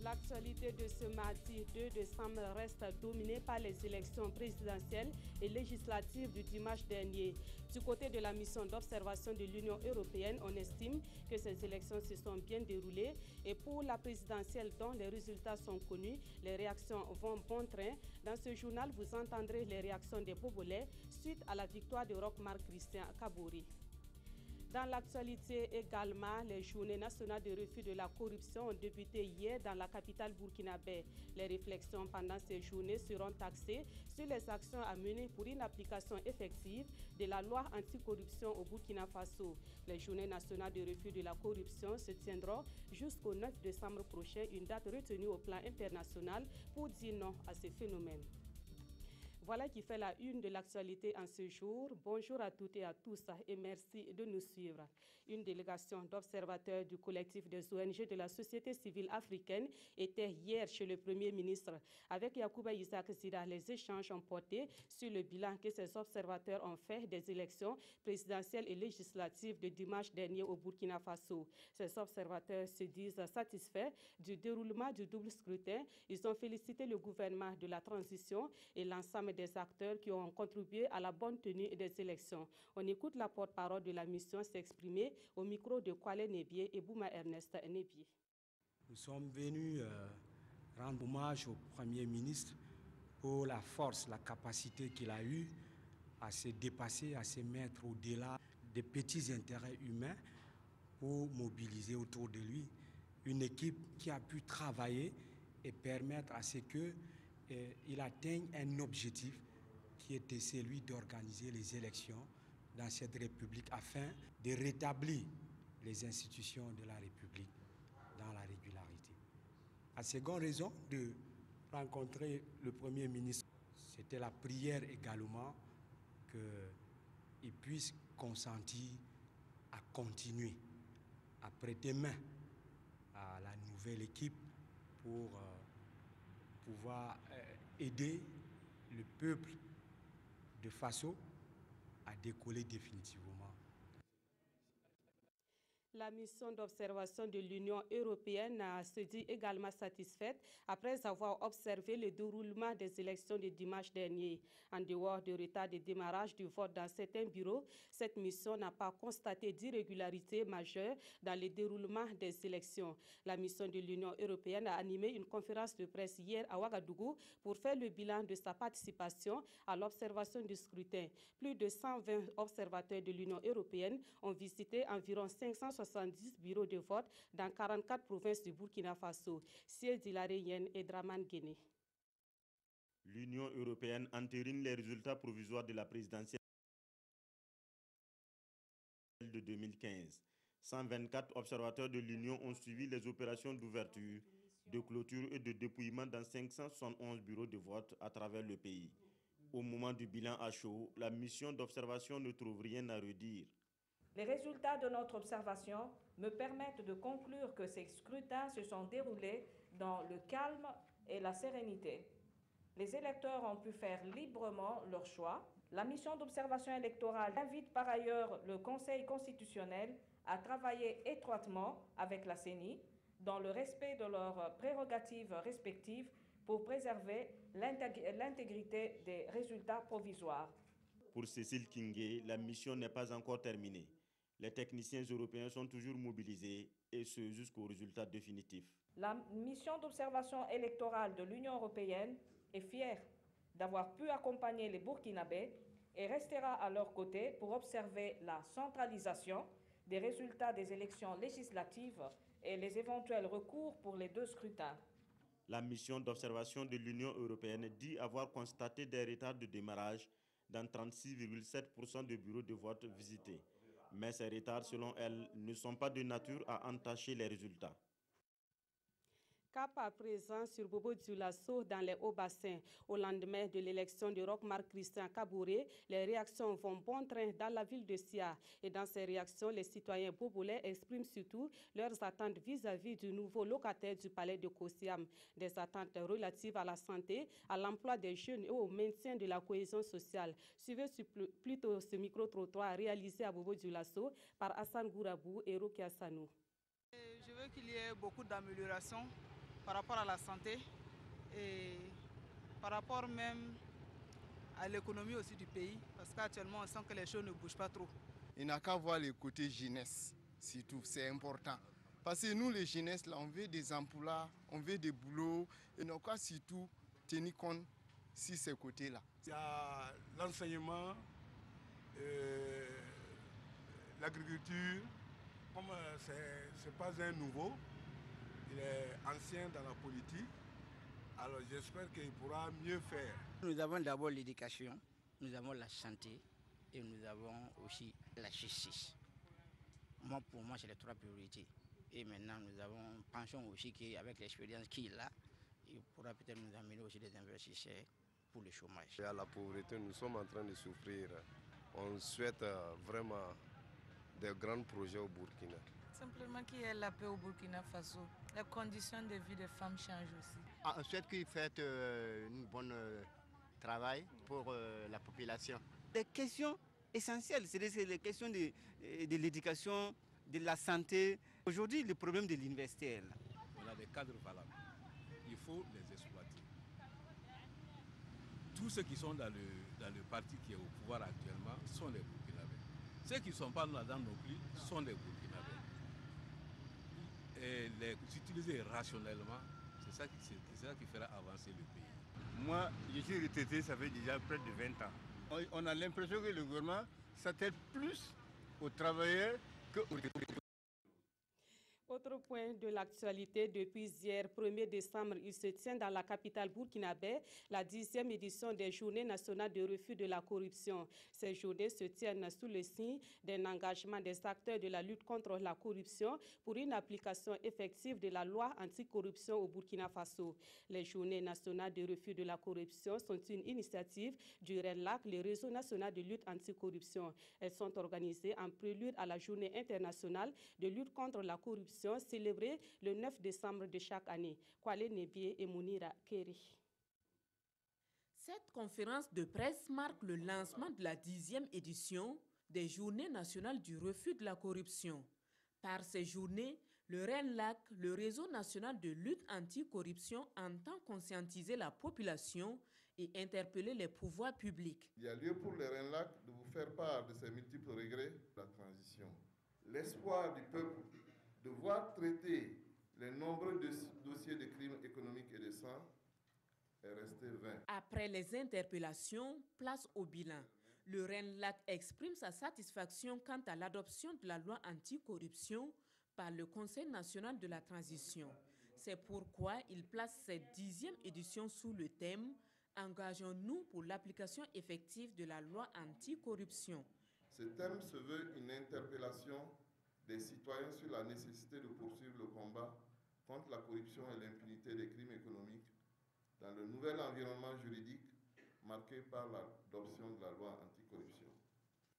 L'actualité de ce mardi 2 décembre reste dominée par les élections présidentielles et législatives du dimanche dernier. Du côté de la mission d'observation de l'Union européenne, on estime que ces élections se sont bien déroulées et pour la présidentielle dont les résultats sont connus, les réactions vont bon train. Dans ce journal, vous entendrez les réactions des Bobolais suite à la victoire de Roch-Marc Christian Kabouri. Dans l'actualité également, les journées nationales de refus de la corruption ont débuté hier dans la capitale burkinabé. Les réflexions pendant ces journées seront axées sur les actions à mener pour une application effective de la loi anticorruption au Burkina Faso. Les journées nationales de refus de la corruption se tiendront jusqu'au 9 décembre prochain, une date retenue au plan international pour dire non à ces phénomènes. Voilà qui fait la une de l'actualité en ce jour. Bonjour à toutes et à tous et merci de nous suivre. Une délégation d'observateurs du collectif des ONG de la société civile africaine était hier chez le Premier ministre. Avec Yacouba Isaac Zida, les échanges ont porté sur le bilan que ces observateurs ont fait des élections présidentielles et législatives de dimanche dernier au Burkina Faso. Ces observateurs se disent satisfaits du déroulement du double scrutin. Ils ont félicité le gouvernement de la transition et l'ensemble des acteurs qui ont contribué à la bonne tenue des élections. On écoute la porte-parole de la mission s'exprimer au micro de Kwale Nebié et Bouma Ernest Nebié. Nous sommes venus rendre hommage au Premier ministre pour la force, la capacité qu'il a eue à se dépasser, à se mettre au-delà des petits intérêts humains pour mobiliser autour de lui une équipe qui a pu travailler et permettre à ce qu'il atteigne un objectif qui était celui d'organiser les élections dans cette République afin de rétablir les institutions de la République dans la régularité. La seconde raison de rencontrer le Premier ministre, c'était la prière également qu'il puisse consentir à continuer, à prêter main à la nouvelle équipe pour pouvoir aider le peuple de Faso à décoller définitivement. La mission d'observation de l'Union européenne se dit également satisfaite après avoir observé le déroulement des élections de dimanche dernier. En dehors du retard de démarrage du vote dans certains bureaux, cette mission n'a pas constaté d'irrégularité majeure dans le déroulement des élections. La mission de l'Union européenne a animé une conférence de presse hier à Ouagadougou pour faire le bilan de sa participation à l'observation du scrutin. Plus de 120 observateurs de l'Union européenne ont visité environ 570 bureaux de vote dans 44 provinces du Burkina Faso. Siedi Lareyen et Draman Guéné. L'Union européenne entérine les résultats provisoires de la présidentielle de 2015. 124 observateurs de l'Union ont suivi les opérations d'ouverture, de clôture et de dépouillement dans 571 bureaux de vote à travers le pays. Au moment du bilan à chaud, la mission d'observation ne trouve rien à redire. Les résultats de notre observation me permettent de conclure que ces scrutins se sont déroulés dans le calme et la sérénité. Les électeurs ont pu faire librement leur choix. La mission d'observation électorale invite par ailleurs le Conseil constitutionnel à travailler étroitement avec la CENI dans le respect de leurs prérogatives respectives pour préserver l'intégrité des résultats provisoires. Pour Cécile Kingé, la mission n'est pas encore terminée. Les techniciens européens sont toujours mobilisés, et ce jusqu'au résultat définitif. La mission d'observation électorale de l'Union européenne est fière d'avoir pu accompagner les Burkinabés et restera à leur côté pour observer la centralisation des résultats des élections législatives et les éventuels recours pour les deux scrutins. La mission d'observation de l'Union européenne dit avoir constaté des retards de démarrage dans 36,7% de bureaux de vote visités. Mais ces retards, selon elle, ne sont pas de nature à entacher les résultats. Cap à présent sur Bobo Dioulasso dans les Hauts-Bassins. Au lendemain de l'élection de Roch-Marc Christian Kabouri, les réactions vont bon train dans la ville de Sia. Et dans ces réactions, les citoyens bobolais expriment surtout leurs attentes vis-à-vis du nouveau locataire du palais de Kosiam. Des attentes relatives à la santé, à l'emploi des jeunes et au maintien de la cohésion sociale. Suivez plutôt ce micro-trottoir réalisé à Bobo Dioulasso par Hassan Gourabou et Rokia Sanou. Je veux qu'il y ait beaucoup d'améliorations par rapport à la santé et par rapport même à l'économie aussi du pays, parce qu'actuellement on sent que les choses ne bougent pas trop. Il n'a qu'à voir le côté jeunesse, surtout, c'est important. Parce que nous, les jeunesses, là, on veut des emplois, on veut des boulots, et on doit surtout tenir compte sur ces côtés-là. Il y a l'enseignement, l'agriculture, comme ce n'est pas un nouveau, il est ancien dans la politique, alors j'espère qu'il pourra mieux faire. Nous avons d'abord l'éducation, nous avons la santé et nous avons aussi la justice. Pour moi, c'est les trois priorités. Et maintenant, nous pensons aussi qu'avec l'expérience qu'il a, il pourra peut-être nous amener aussi des investisseurs pour le chômage. Et à la pauvreté, nous sommes en train de souffrir. On souhaite vraiment des grands projets au Burkina. Simplement qu'il y ait la paix au Burkina Faso. Les conditions de vie des femmes changent aussi. On souhaite qu'il fasse un bon travail pour la population. Des questions essentielles, c'est les questions de l'éducation, de la santé. Aujourd'hui, le problème de l'université est là. On a des cadres valables. Il faut les exploiter. Tous ceux qui sont dans le parti qui est au pouvoir actuellement sont des Burkinabés. Ceux qui ne sont pas là-dedans non plus sont des Burkinabés. Et les utiliser rationnellement, c'est ça qui fera avancer le pays. Moi, je suis retraité, ça fait déjà près de 20 ans. On a l'impression que le gouvernement s'attelle plus aux travailleurs qu'aux... Autre point de l'actualité, depuis hier 1er décembre, il se tient dans la capitale burkinabé la 10e édition des Journées nationales de refus de la corruption. Ces journées se tiennent sous le signe d'un engagement des acteurs de la lutte contre la corruption pour une application effective de la loi anticorruption au Burkina Faso. Les Journées nationales de refus de la corruption sont une initiative du RENLAC, le réseau national de lutte anticorruption. Elles sont organisées en prélude à la Journée internationale de lutte contre la corruption célébrée le 9 décembre de chaque année. Kwale Nebie et Mounira Keri. Cette conférence de presse marque le lancement de la 10e édition des Journées nationales du refus de la corruption. Par ces journées, le RENLAC, le réseau national de lutte anticorruption, entend conscientiser la population et interpeller les pouvoirs publics. Il y a lieu pour le RENLAC de vous faire part de ses multiples regrets de la transition. L'espoir du peuple de voir traiter les nombreux dossiers de crimes économiques et de sang est resté vain. Après les interpellations, place au bilan. Le RENLAC exprime sa satisfaction quant à l'adoption de la loi anticorruption par le Conseil national de la transition. C'est pourquoi il place cette 10e édition sous le thème « Engageons-nous pour l'application effective de la loi anticorruption ». Ce thème se veut une interpellation des citoyens sur la nécessité de poursuivre le combat contre la corruption et l'impunité des crimes économiques dans le nouvel environnement juridique marqué par l'adoption de la loi anticorruption.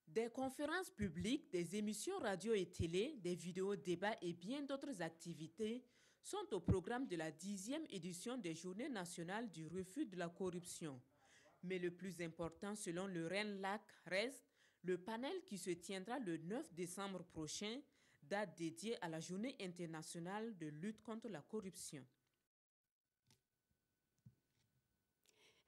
Des conférences publiques, des émissions radio et télé, des vidéos débats et bien d'autres activités sont au programme de la 10e édition des Journées nationales du refus de la corruption. Mais le plus important, selon le RENLAC, reste le panel qui se tiendra le 9 décembre prochain, date dédiée à la Journée internationale de lutte contre la corruption.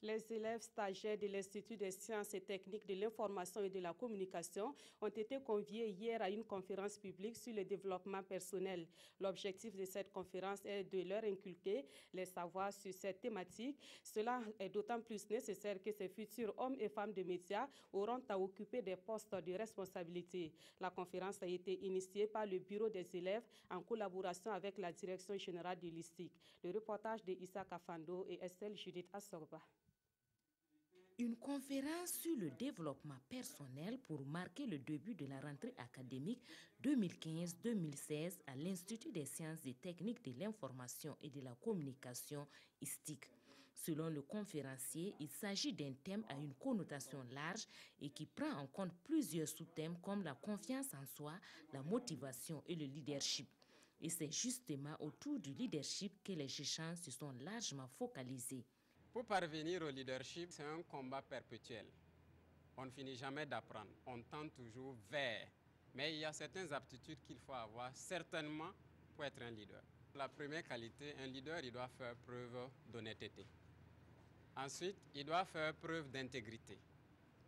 Les élèves stagiaires de l'Institut des sciences et techniques de l'information et de la communication ont été conviés hier à une conférence publique sur le développement personnel. L'objectif de cette conférence est de leur inculquer les savoirs sur cette thématique. Cela est d'autant plus nécessaire que ces futurs hommes et femmes de médias auront à occuper des postes de responsabilité. La conférence a été initiée par le bureau des élèves en collaboration avec la direction générale de l'ISTIC. Le reportage de Issa Kafando et Estelle Judith Assorba. Une conférence sur le développement personnel pour marquer le début de la rentrée académique 2015-2016 à l'Institut des sciences et techniques de l'information et de la communication ISTIC. Selon le conférencier, il s'agit d'un thème à une connotation large et qui prend en compte plusieurs sous-thèmes comme la confiance en soi, la motivation et le leadership. Et c'est justement autour du leadership que les échanges se sont largement focalisés. Pour parvenir au leadership, c'est un combat perpétuel. On ne finit jamais d'apprendre, on tend toujours vers. Mais il y a certaines aptitudes qu'il faut avoir certainement pour être un leader. La première qualité, un leader, il doit faire preuve d'honnêteté. Ensuite, il doit faire preuve d'intégrité.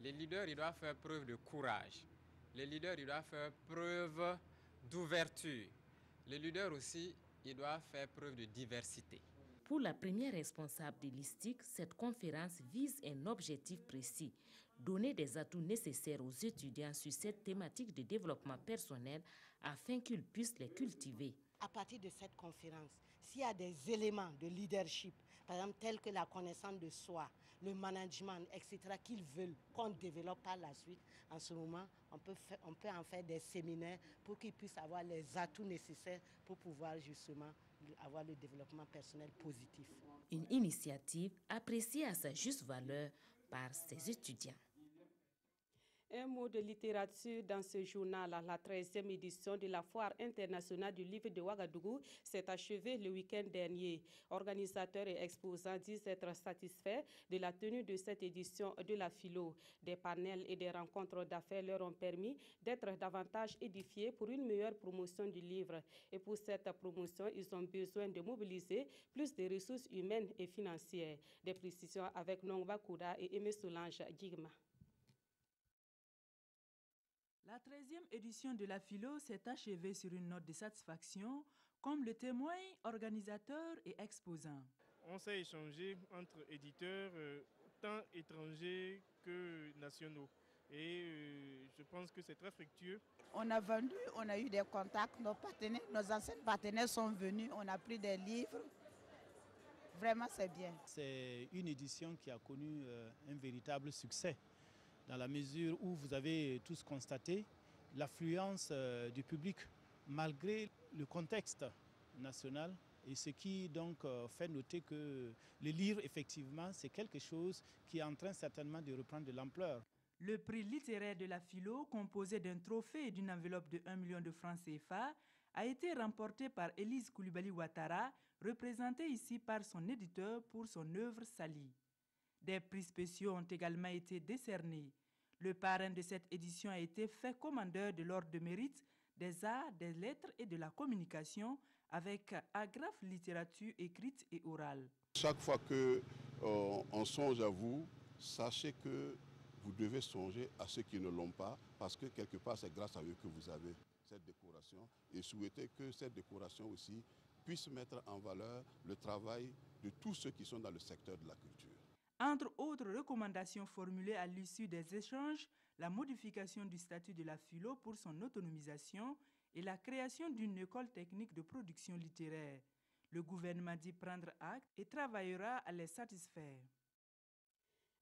Les leaders, ils doivent faire preuve de courage. Les leaders, ils doivent faire preuve d'ouverture. Les leaders aussi, ils doivent faire preuve de diversité. Pour la première responsable de l'ISTIC, cette conférence vise un objectif précis, donner des atouts nécessaires aux étudiants sur cette thématique de développement personnel afin qu'ils puissent les cultiver. À partir de cette conférence, s'il y a des éléments de leadership, par exemple tels que la connaissance de soi, le management, etc., qu'ils veulent qu'on développe par la suite, en ce moment, on peut en faire des séminaires pour qu'ils puissent avoir les atouts nécessaires pour pouvoir justement avoir le développement personnel positif. Une initiative appréciée à sa juste valeur par ses étudiants. Un mot de littérature dans ce journal. La 13e édition de la Foire internationale du livre de Ouagadougou s'est achevée le week-end dernier. Organisateurs et exposants disent être satisfaits de la tenue de cette édition de la philo. Des panels et des rencontres d'affaires leur ont permis d'être davantage édifiés pour une meilleure promotion du livre. Et pour cette promotion, ils ont besoin de mobiliser plus de ressources humaines et financières. Des précisions avec Nongba Kouda et Aimé Solange Guigma. La 13e édition de la philo s'est achevée sur une note de satisfaction, comme le témoignent organisateurs et exposants. On s'est échangé entre éditeurs, tant étrangers que nationaux. Et je pense que c'est très fructueux. On a vendu, on a eu des contacts, nos anciens partenaires sont venus, on a pris des livres. Vraiment, c'est bien. C'est une édition qui a connu un véritable succès, dans la mesure où vous avez tous constaté l'affluence du public malgré le contexte national, et ce qui donc fait noter que le livre, effectivement, c'est quelque chose qui est en train certainement de reprendre de l'ampleur. Le prix littéraire de la philo, composé d'un trophée et d'une enveloppe de 1 million de francs CFA, a été remporté par Élise Koulibaly Ouattara, représentée ici par son éditeur pour son œuvre Sali. Des prix spéciaux ont également été décernés. Le parrain de cette édition a été fait commandeur de l'ordre de mérite des arts, des lettres et de la communication avec agrafe littérature écrite et orale. Chaque fois qu'on songe à vous, sachez que vous devez songer à ceux qui ne l'ont pas, parce que quelque part c'est grâce à eux que vous avez cette décoration, et souhaitez que cette décoration aussi puisse mettre en valeur le travail de tous ceux qui sont dans le secteur de la culture. Entre autres recommandations formulées à l'issue des échanges, la modification du statut de la philo pour son autonomisation et la création d'une école technique de production littéraire. Le gouvernement dit prendre acte et travaillera à les satisfaire.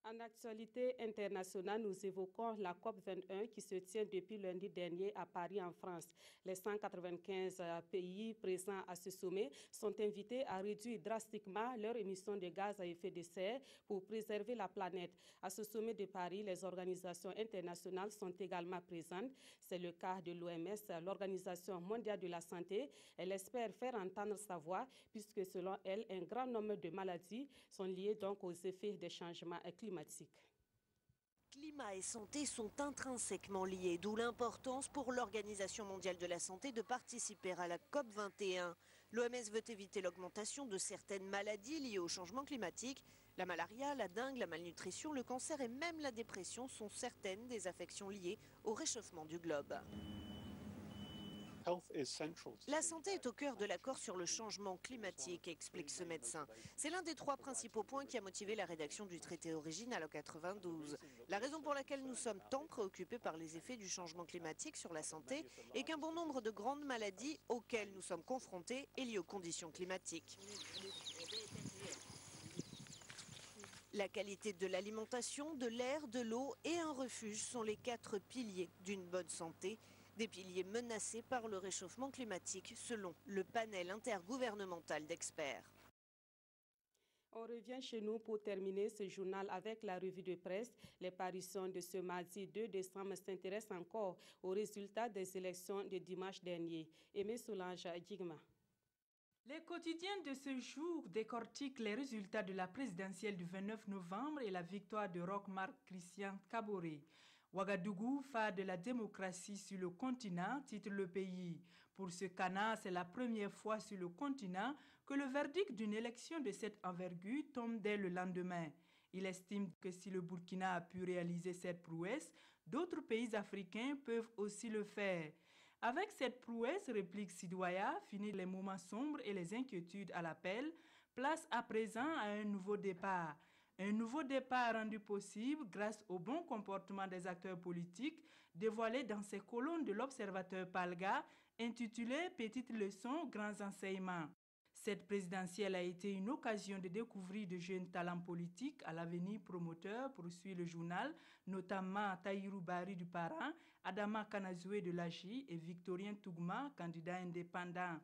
En actualité internationale, nous évoquons la COP21 qui se tient depuis lundi dernier à Paris, en France. Les 195 pays présents à ce sommet sont invités à réduire drastiquement leurs émissions de gaz à effet de serre pour préserver la planète. À ce sommet de Paris, les organisations internationales sont également présentes. C'est le cas de l'OMS, l'Organisation mondiale de la santé. Elle espère faire entendre sa voix puisque selon elle, un grand nombre de maladies sont liées donc aux effets des changements climatiques. Climat et santé sont intrinsèquement liés, d'où l'importance pour l'Organisation mondiale de la santé de participer à la COP21. L'OMS veut éviter l'augmentation de certaines maladies liées au changement climatique. La malaria, la dengue, la malnutrition, le cancer et même la dépression sont certaines des affections liées au réchauffement du globe. La santé est au cœur de l'accord sur le changement climatique, explique ce médecin. C'est l'un des 3 principaux points qui a motivé la rédaction du traité original en 92. La raison pour laquelle nous sommes tant préoccupés par les effets du changement climatique sur la santé est qu'un bon nombre de grandes maladies auxquelles nous sommes confrontés est lié aux conditions climatiques. La qualité de l'alimentation, de l'air, de l'eau et un refuge sont les 4 piliers d'une bonne santé. Des piliers menacés par le réchauffement climatique selon le panel intergouvernemental d'experts. On revient chez nous pour terminer ce journal avec la revue de presse. Les parutions de ce mardi 2 décembre s'intéressent encore aux résultats des élections de dimanche dernier. Aimé Solange Guigma. Les quotidiens de ce jour décortiquent les résultats de la présidentielle du 29 novembre et la victoire de Roch Marc Christian Kaboré. Ouagadougou, phare de la démocratie sur le continent, titre le pays. Pour ce Kana, c'est la première fois sur le continent que le verdict d'une élection de cette envergure tombe dès le lendemain. Il estime que si le Burkina a pu réaliser cette prouesse, d'autres pays africains peuvent aussi le faire. Avec cette prouesse, réplique Sidouaya, fini les moments sombres et les inquiétudes à l'appel, place à présent à un nouveau départ. Un nouveau départ rendu possible grâce au bon comportement des acteurs politiques dévoilé dans ces colonnes de l'Observateur Palga intitulées « Petites leçons, grands enseignements ». Cette présidentielle a été une occasion de découvrir de jeunes talents politiques à l'avenir promoteur, poursuit le journal, notamment Tahirou Bari du Parent, Adama Kanazoué de l'AGI et Victorien Tougma, candidat indépendant.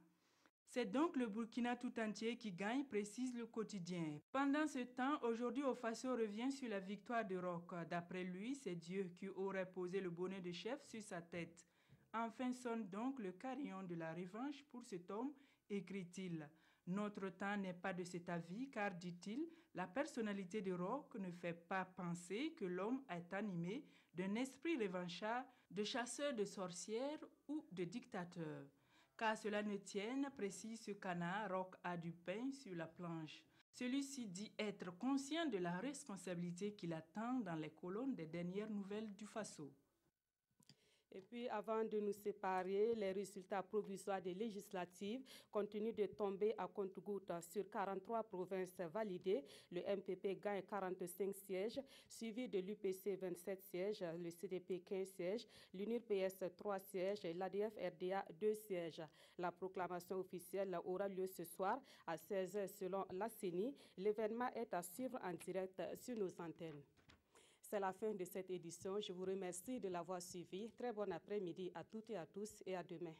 C'est donc le Burkina tout entier qui gagne, précise le quotidien. Pendant ce temps, aujourd'hui, Ofasso revient sur la victoire de Roch. D'après lui, c'est Dieu qui aurait posé le bonnet de chef sur sa tête. Enfin sonne donc le carillon de la revanche pour cet homme, écrit-il. Notre temps n'est pas de cet avis car, dit-il, la personnalité de Roch ne fait pas penser que l'homme est animé d'un esprit revanchard, de chasseur de sorcières ou de dictateur. Qu'à cela ne tienne, précise ce Kana, Roch a du pain sur la planche. Celui-ci dit être conscient de la responsabilité qu'il attend dans les colonnes des dernières nouvelles du Faso. Et puis, avant de nous séparer, les résultats provisoires des législatives continuent de tomber à compte-gouttes. Sur 43 provinces validées, le MPP gagne 45 sièges, suivi de l'UPC 27 sièges, le CDP 15 sièges, l'UNIR-PS 3 sièges et l'ADF-RDA 2 sièges. La proclamation officielle aura lieu ce soir à 16h selon la CENI. L'événement est à suivre en direct sur nos antennes. C'est la fin de cette édition. Je vous remercie de l'avoir suivi. Très bon après-midi à toutes et à tous et à demain.